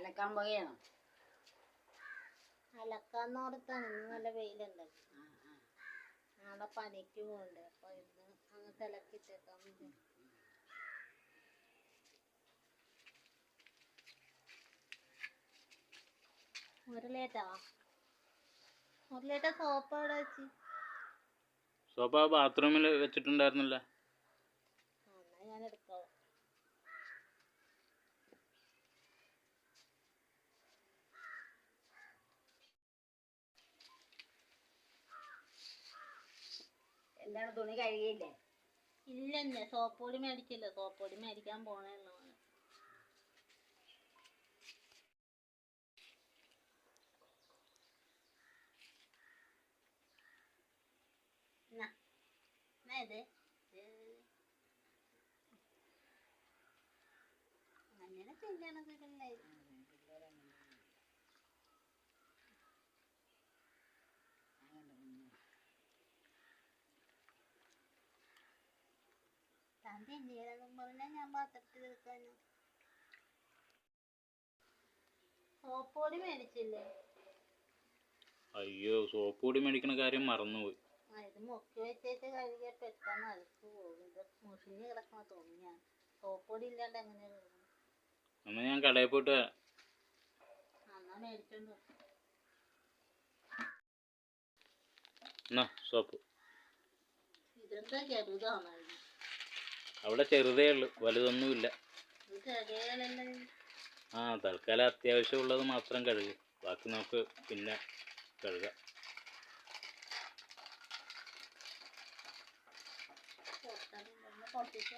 അലക്കാൻ പോകയാണോ? അലക്കാന്നോർത്താണ്, ഇന്ന് നല്ല വെയിലുണ്ടല്ലോ. നാളെ പണിക്ക് പോകണ്ടേ, അപ്പൊ ഇന്ന് അങ്ങോട്ട് ഇലക്കിട്ടേക്കാൻ പറ്റും. ഒരു ലേറ്റ സോപ്പ് അവിടെ വെച്ച്. സോപ്പ് ആ ബാത്റൂമിൽ വെച്ചിട്ടുണ്ടായിരുന്നില്ല. എന്നാ ഞാൻ എടുക്കാം. എന്താണ്, തുണി കഴുകിയില്ലേ? ഇല്ലെന്നെ, സോപ്പ് പൊടി മേടിച്ചില്ല. സോപ്പ് പൊടി മേടിക്കാൻ പോണേല്ലോ. അങ്ങനെ ചെയ്യണതില്ലേ? തന്നെന്നും പറഞ്ഞാൽ ഞാൻ പാത്രത്തിൽ എടുക്കാനോ. സോപ്പ് പൊടി മേടിച്ചില്ലേ? അയ്യോ, സോപ്പ് പൊടി മേടിക്കണ കാര്യം മറന്നുപോയി. ഇത് മുക്കി വെച്ചിട്ട് കഴുകിയ പെട്ടെന്ന് അഴുക്ക് പോകും. ഇത് മുഷിഞ്ഞ് കിടക്കണ തുണിയാ. സോപ്പ് പൊടി ഇല്ലാണ്ട് എങ്ങനെയാ കഴുകണം? എന്നാ ഞാൻ കടയിൽ പോയിട്ട് വരാം. എന്നാ മേടിച്ചോണ്ട് എന്നാ സോപ്പ്. ഇതെന്താ ചെറുതാണോ? അവിടെ ചെറുതേ ഉള്ളു, വലുതൊന്നുമില്ല. ആ, തൽക്കാലം അത്യാവശ്യമുള്ളത് മാത്രം കഴുകുക. ബാക്കി നമുക്ക് പിന്നെ കഴുകാം. പൊട്ടിച്ചു